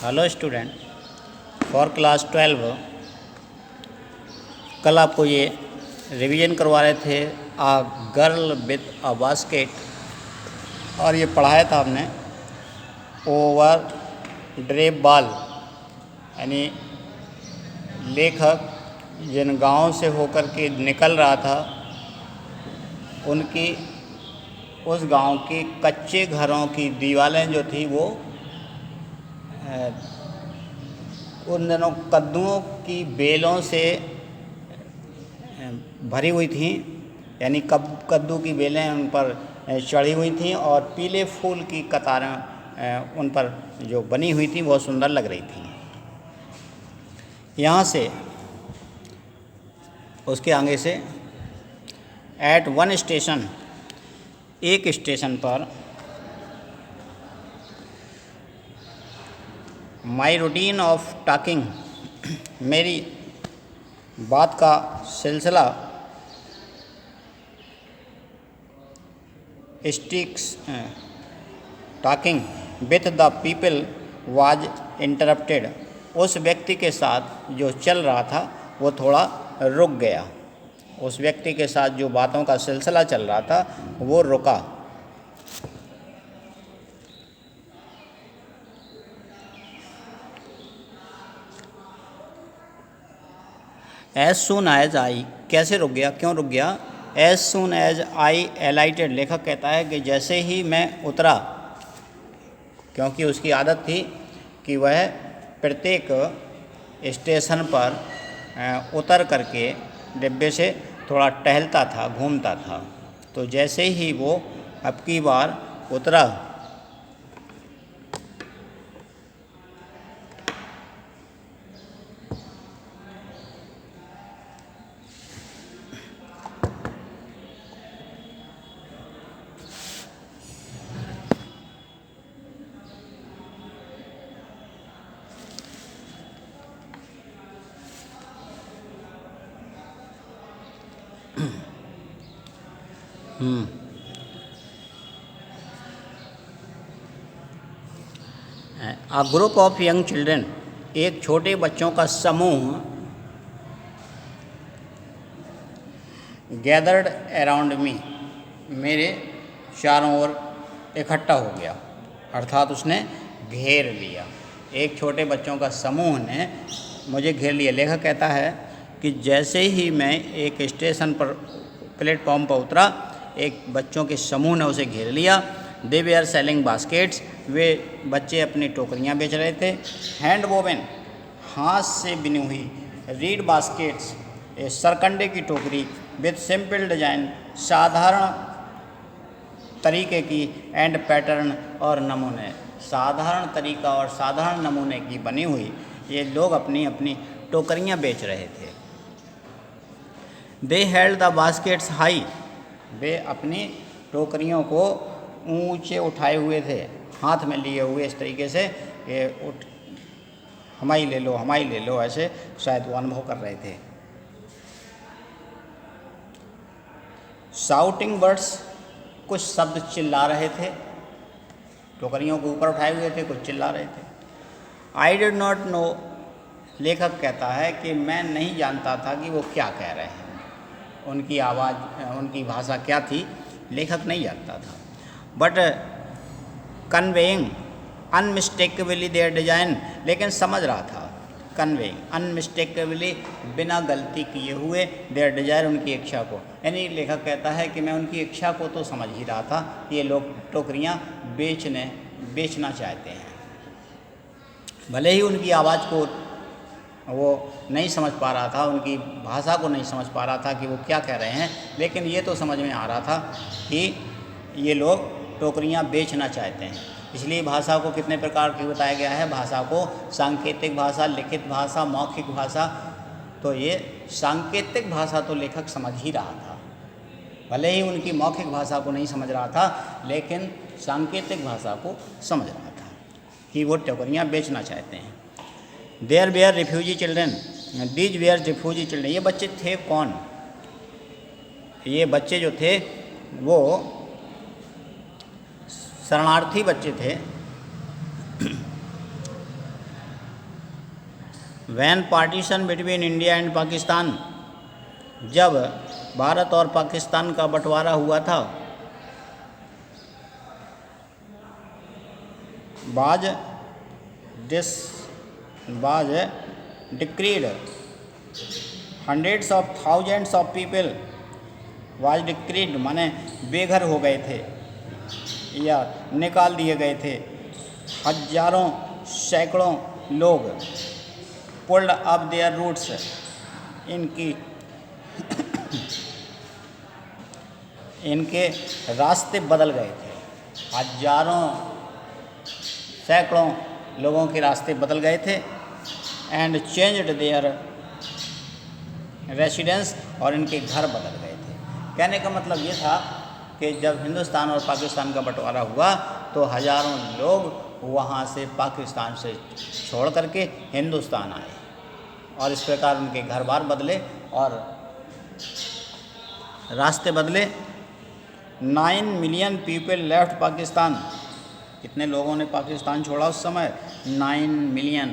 Hello student, for class 12 कल आपको ये रिवीजन करवा रहे थे आ गर्ल विथ अ बास्केट और ये पढ़ाया था हमने ओवर ड्रेप बॉल। यानी लेखक जिन गांव से होकर के निकल रहा था उनकी उस गांव के कच्चे घरों की दीवारें जो थी वो उन दिनों कद्दुओं की बेलों से भरी हुई थीं। यानी कद्दू की बेलें उन पर चढ़ी हुई थीं और पीले फूल की कतारें उन पर जो बनी हुई थी बहुत सुंदर लग रही थी। यहाँ से उसके आगे से एट वन स्टेशन, एक स्टेशन पर माई रूटीन ऑफ टॉकिंग, मेरी बात का सिलसिला sticks talking with the people was interrupted. उस व्यक्ति के साथ जो चल रहा था वो थोड़ा रुक गया। उस व्यक्ति के साथ जो बातों का सिलसिला चल रहा था वो रुका। एज सुन एज आई, कैसे रुक गया, क्यों रुक गया? एज सुन एज आई एलाइटेड, लेखक कहता है कि जैसे ही मैं उतरा, क्योंकि उसकी आदत थी कि वह प्रत्येक स्टेशन पर उतर करके डिब्बे से थोड़ा टहलता था, घूमता था। तो जैसे ही वो अब की बार उतरा a group of young children, एक छोटे बच्चों का समूह गैदर्ड अराउंड मी, मेरे चारों ओर इकट्ठा हो गया, अर्थात उसने घेर लिया। एक छोटे बच्चों का समूह ने मुझे घेर लिया। लेखक कहता है कि जैसे ही मैं एक स्टेशन पर प्लेटफॉर्म पर उतरा, एक बच्चों के समूह ने उसे घेर लिया। दे वे आर सेलिंग बास्केट्स, वे बच्चे अपनी टोकरियाँ बेच रहे थे। हैंड वोवेन, हाथ से बिनी हुई। रीड बास्केट्स, सरकंडे की टोकरी। विथ सिंपल डिजाइन, साधारण तरीके की। एंड पैटर्न, और नमूने, साधारण तरीका और साधारण नमूने की बनी हुई ये लोग अपनी अपनी टोकरियाँ बेच रहे थे। They held the baskets high, वे अपनी टोकरियों को ऊंचे उठाए हुए थे, हाथ में लिए हुए इस तरीके से ये हमारी ले लो, हमारी ले लो, ऐसे शायद वो अनुभव कर रहे थे। शाउटिंग बर्ड्स, कुछ शब्द चिल्ला रहे थे, टोकरियों को ऊपर उठाए हुए थे, कुछ चिल्ला रहे थे। आई डिड नॉट नो, लेखक कहता है कि मैं नहीं जानता था कि वो क्या कह रहे हैं, उनकी आवाज़, उनकी भाषा क्या थी, लेखक नहीं जानता था। बट कन्वेइंग अनमिस्टेकेबली देयर डिजाइन, लेकिन समझ रहा था। कन्वेइंग अनमिस्टेकेबली, बिना गलती किए हुए, देयर डिजायर, उनकी इच्छा को। यानी लेखक कहता है कि मैं उनकी इच्छा को तो समझ ही रहा था, ये लोग टोकरियाँ बेचना चाहते हैं। भले ही उनकी आवाज़ को वो नहीं समझ पा रहा था, उनकी भाषा को नहीं समझ पा रहा था कि वो क्या कह रहे हैं, लेकिन ये तो समझ में आ रहा था कि ये लोग टोकरियाँ बेचना चाहते हैं। इसलिए भाषा को कितने प्रकार की बताया गया है? भाषा को सांकेतिक भाषा, लिखित भाषा, मौखिक भाषा। तो ये सांकेतिक भाषा तो लेखक समझ ही रहा था, भले ही उनकी मौखिक भाषा को नहीं समझ रहा था, लेकिन सांकेतिक भाषा को समझ रहा था कि वो टोकरियाँ बेचना चाहते हैं। There were refugee children, these were refugee children, ये बच्चे थे कौन? ये बच्चे जो थे वो शरणार्थी बच्चे थे when partition between India and Pakistan, जब भारत और पाकिस्तान का बंटवारा हुआ था, was decreed hundreds of thousands of people, was decreed माने बेघर हो गए थे या निकाल दिए गए थे, हजारों सैकड़ों लोग पुल्ड अप देयर रूट्स, इनके रास्ते बदल गए थे, हजारों सैकड़ों लोगों के रास्ते बदल गए थे। एंड चेंज्ड देयर रेसिडेंस, और इनके घर बदल गए थे। कहने का मतलब ये था कि जब हिंदुस्तान और पाकिस्तान का बंटवारा हुआ तो हजारों लोग वहाँ से पाकिस्तान से छोड़ करके हिंदुस्तान आए, और इस प्रकार उनके घर बार बदले और रास्ते बदले। 9 मिलियन पीपल लेफ्ट पाकिस्तान, कितने लोगों ने पाकिस्तान छोड़ा उस समय? 9 million.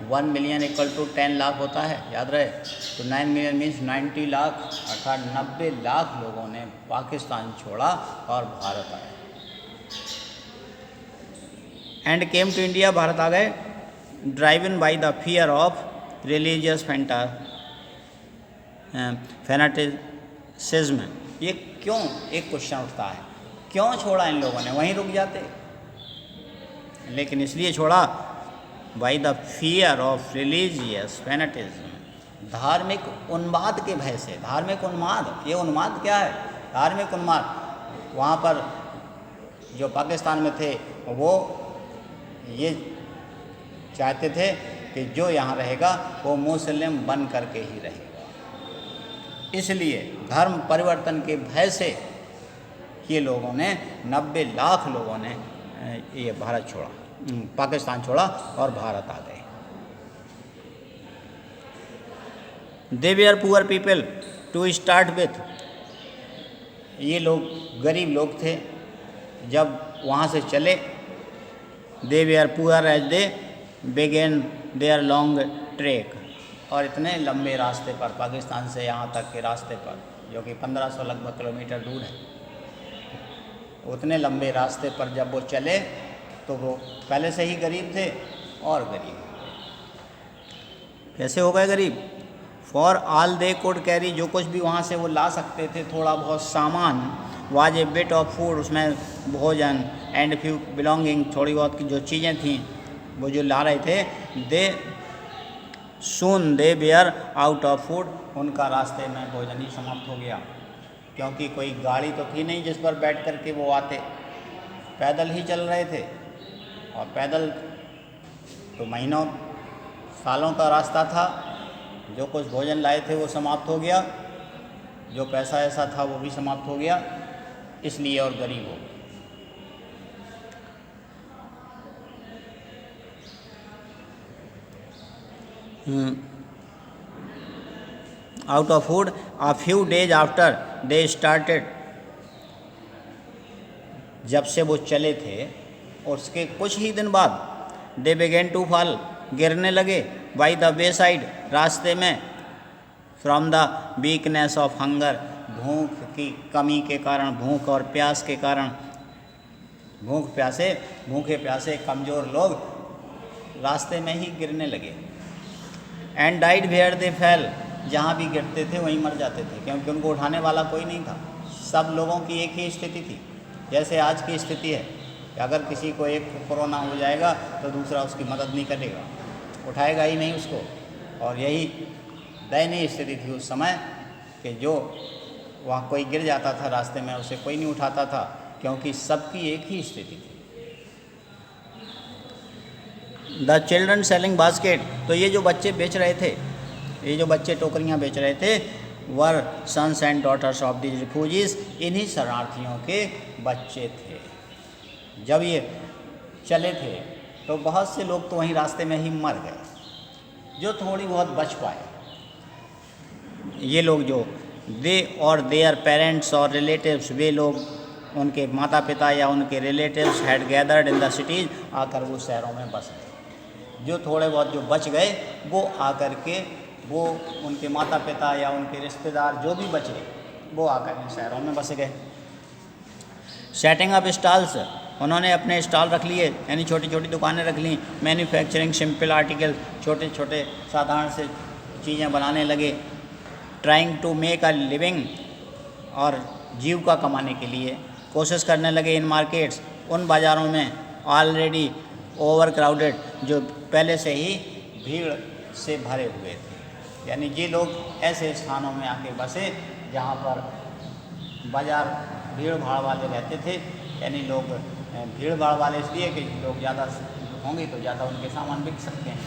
1 million equal to 10 lakh होता है, याद रहे। तो 9 मिलियन मीन्स 90 लाख, अर्थात 90 लाख लोगों ने पाकिस्तान छोड़ा और भारत आए। And came to India, Bharat आ गए। Driven by the fear of religious fanaticism. ये क्यों, एक क्वेश्चन उठता है, क्यों छोड़ा इन लोगों ने? वहीं रुक जाते, लेकिन इसलिए छोड़ा by the fear of religious fanaticism, धार्मिक उन्माद के भय से। धार्मिक उन्माद, ये उन्माद क्या है? धार्मिक उन्माद। वहाँ पर जो पाकिस्तान में थे वो ये चाहते थे कि जो यहाँ रहेगा वो मुस्लिम बन करके ही रहेगा, इसलिए धर्म परिवर्तन के भय से ये लोगों ने, 90 लाख लोगों ने ये भारत छोड़ा, पाकिस्तान छोड़ा और भारत आ गए। They were poor people to start with, ये लोग गरीब लोग थे जब वहाँ से चले। They were poor as they began their long trek, और इतने लंबे रास्ते पर, पाकिस्तान से यहाँ तक के रास्ते पर, जो कि 1500 लगभग किलोमीटर दूर है, उतने लंबे रास्ते पर जब वो चले तो वो पहले से ही गरीब थे और गरीब हो गए। कैसे हो गए गरीब? For all they could carry, जो कुछ भी वहाँ से वो ला सकते थे, थोड़ा बहुत सामान, was a bit of food, उसमें भोजन, एंड फ्यू बिलोंगिंग, थोड़ी बहुत की जो चीज़ें थीं वो जो ला रहे थे, they soon they were out of food, उनका रास्ते में भोजन ही समाप्त हो गया, क्योंकि कोई गाड़ी तो थी नहीं जिस पर बैठ कर के वो आते, पैदल ही चल रहे थे, और पैदल तो महीनों सालों का रास्ता था। जो कुछ भोजन लाए थे वो समाप्त हो गया, जो पैसा ऐसा था वो भी समाप्त हो गया, इसलिए और गरीब हो गए। Out of food a few days after they started, जब से वो चले थे उसके कुछ ही दिन बाद, दे बिगेन टू फॉल, गिरने लगे, बाई द वे साइड, रास्ते में, from the weakness of hunger, भूख की कमी के कारण, भूख और प्यास के कारण, भूखे प्यासे कमज़ोर लोग रास्ते में ही गिरने लगे। And died where they fell, जहाँ भी गिरते थे वहीं मर जाते थे, क्योंकि उनको उठाने वाला कोई नहीं था। सब लोगों की एक ही स्थिति थी, जैसे आज की स्थिति है कि अगर किसी को एक कोरोना हो जाएगा तो दूसरा उसकी मदद नहीं करेगा, उठाएगा ही नहीं उसको। और यही दयनीय स्थिति थी उस समय कि जो वहाँ कोई गिर जाता था रास्ते में, उसे कोई नहीं उठाता था, क्योंकि सबकी एक ही स्थिति थी। द चिल्ड्रन सेलिंग बास्केट, तो ये जो बच्चे बेच रहे थे, ये जो बच्चे टोकरियाँ बेच रहे थे, were sons and daughters of the refugees, इन्हीं शरणार्थियों के बच्चे थे। जब ये चले थे तो बहुत से लोग तो वहीं रास्ते में ही मर गए, जो थोड़ी बहुत बच पाए। ये लोग जो दे और देयर पेरेंट्स और रिलेटिव्स, वे लोग, उनके माता पिता या उनके relatives, had gathered in the cities, आकर वो शहरों में बस गए। जो थोड़े बहुत जो बच गए वो आकर के वो उनके माता पिता या उनके रिश्तेदार जो भी बचे वो आकर के शहरों में बस गए। सेटिंग अप स्टॉल्स, उन्होंने अपने स्टॉल रख लिए, यानी छोटी छोटी दुकानें रख ली। मैन्युफैक्चरिंग सिंपल आर्टिकल, छोटे छोटे साधारण से चीज़ें बनाने लगे। Trying to make a living, और जीविका कमाने के लिए कोशिश करने लगे। इन मार्केट्स, उन बाज़ारों में ऑलरेडी ओवर क्राउडेड, जो पहले से ही भीड़ से भरे हुए थे, यानी ये लोग ऐसे स्थानों में आके बसे जहाँ पर बाज़ार भीड़ भाड़ वाले रहते थे, यानी लोग भीड़ भाड़ वाले इसलिए कि लोग ज़्यादा होंगे तो ज़्यादा उनके सामान बिक सकते हैं,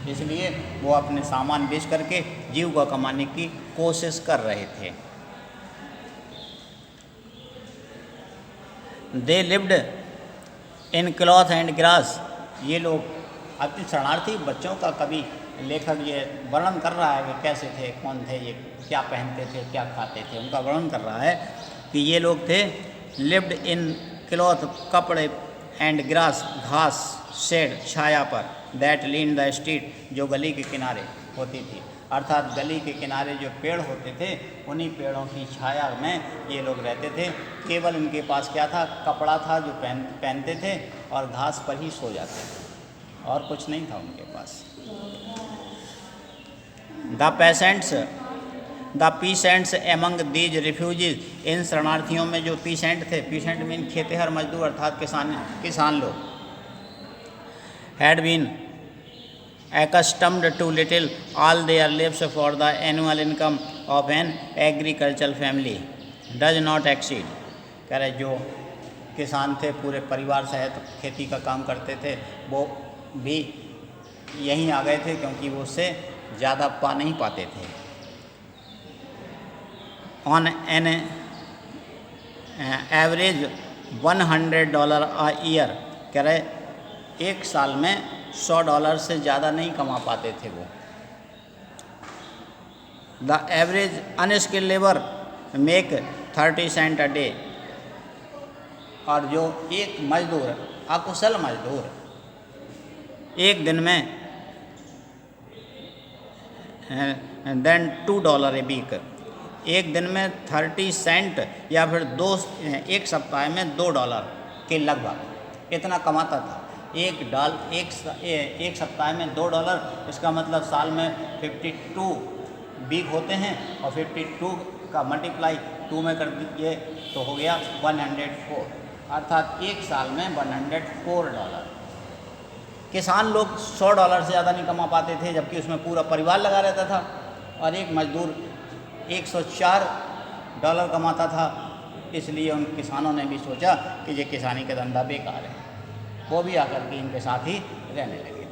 इसलिए वो अपने सामान बेच करके जीविका कमाने की कोशिश कर रहे थे। They lived in cloth and grass, ये लोग अपने शरणार्थी बच्चों का कभी लेखक ये वर्णन कर रहा है कि कैसे थे, कौन थे ये, क्या पहनते थे, क्या खाते थे, उनका वर्णन कर रहा है कि ये लोग थे लिव्ड इन क्लॉथ, कपड़े, एंड ग्रास, घास, शेड, छाया पर, दैट लीन द स्ट्रीट, जो गली के किनारे होती थी, अर्थात गली के किनारे जो पेड़ होते थे उन्हीं पेड़ों की छाया में ये लोग रहते थे। केवल उनके पास क्या था, कपड़ा था जो पहनते थे और घास पर ही सो जाते थे, और कुछ नहीं था उनके पास। The peasants among these refugees, इन शरणार्थियों में जो पीसेंट थे, पीसेंट मीन खेतिहर मजदूर अर्थात किसान लोग, had been accustomed to little all their lives, for the annual income of an agricultural family does not exceed, कह रहे जो किसान थे पूरे परिवार सहित खेती का काम करते थे, वो भी यहीं आ गए थे क्योंकि वो उससे ज़्यादा पा नहीं पाते थे। On an average $100 a year, कह रहे एक साल में $100 से ज़्यादा नहीं कमा पाते थे वो। The average unskilled labour make 30 cent a day, और जो एक मजदूर, अकुशल मजदूर, एक दिन में देन $2 a वीक, एक दिन में 30 सेंट या फिर एक सप्ताह में $2 के लगभग इतना कमाता था। एक सप्ताह में $2, इसका मतलब साल में 52 वीक होते हैं, और 52 का मल्टीप्लाई 2 में कर दीजिए तो हो गया 104, अर्थात एक साल में $104। किसान लोग $100 से ज़्यादा नहीं कमा पाते थे, जबकि उसमें पूरा परिवार लगा रहता था, और एक मजदूर $104 कमाता था। इसलिए उन किसानों ने भी सोचा कि ये किसानी का धंधा बेकार है, वो भी आकर के इनके साथ ही रहने लगे थे।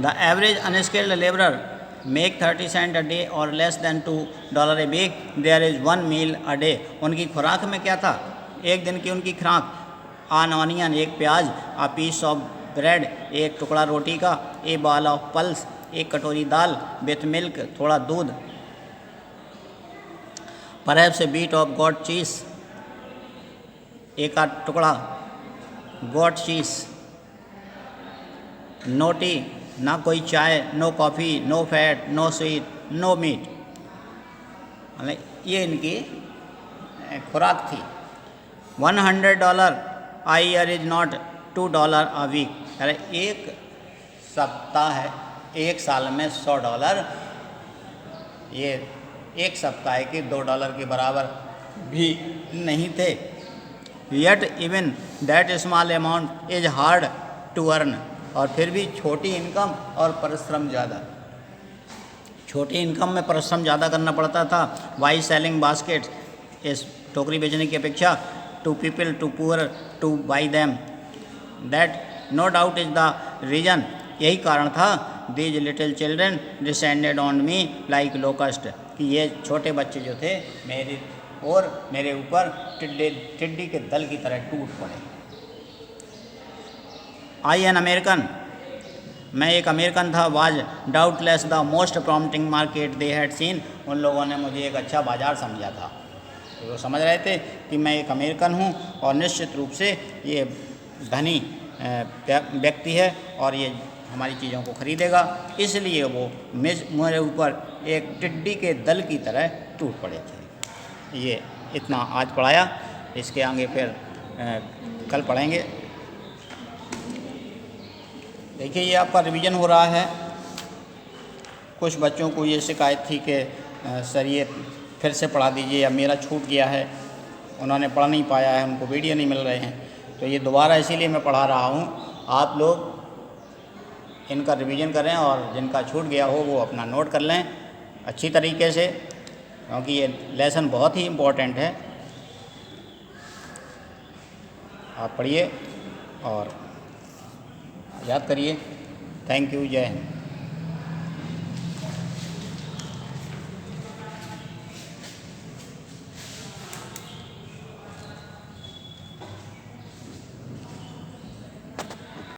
The average unskilled labourer make 30 cent a day or less than $2 a week, there is 1 meal a day. उनकी खुराक में क्या था, एक दिन की उनकी खुराक, ऑन ऑनियन, एक प्याज, अ पीस ऑफ ब्रेड, एक टुकड़ा रोटी का, ए बॉल ऑफ पल्स, एक कटोरी दाल, विथ मिल्क, थोड़ा दूध, perhaps a bit of goat cheese, एक आध टुकड़ा गॉट चीज़, नो टी, ना कोई चाय, no coffee, no fat, no sweet, no meat, ये इनकी खुराक थी। $100 a year is not $2 a week, अरे एक सप्ताह है, एक साल में $100, ये एक सप्ताह के $2 के बराबर भी नहीं थे। Yet even that small amount is hard to earn, और फिर भी छोटी इनकम और परिश्रम ज़्यादा, छोटी इनकम में परिश्रम ज़्यादा करना पड़ता था। वाई सेलिंग बास्केट्स, इस टोकरी बेचने की अपेक्षा, to people too poor to buy them, that no doubt is the reason, यही कारण था। These little children descended on me like locust, कि ये छोटे बच्चे जो थे मेरे ऊपर टिड्डी के दल की तरह टूट पड़े। आई एन अमेरिकन, मैं एक अमेरिकन था, was doubtless the most prompting market they had seen, उन लोगों ने मुझे एक अच्छा बाज़ार समझा था, तो वो समझ रहे थे कि मैं एक अमेरिकन हूँ, और निश्चित रूप से ये धनी व्यक्ति है और ये हमारी चीज़ों को खरीदेगा, इसलिए वो मेरे ऊपर एक टिड्डी के दल की तरह टूट पड़े थे। ये इतना आज पढ़ाया, इसके आगे फिर कल पढ़ेंगे। देखिए ये आपका रिवीजन हो रहा है। कुछ बच्चों को ये शिकायत थी कि सर ये फिर से पढ़ा दीजिए या मेरा छूट गया है, उन्होंने पढ़ नहीं पाया है, उनको वीडियो नहीं मिल रहे हैं, तो ये दोबारा इसीलिए मैं पढ़ा रहा हूँ। आप लोग इनका रिवीजन करें और जिनका छूट गया हो वो अपना नोट कर लें अच्छी तरीके से, क्योंकि ये लेसन बहुत ही इम्पोर्टेंट है। आप पढ़िए और याद करिए। थैंक यू, जय हिंद।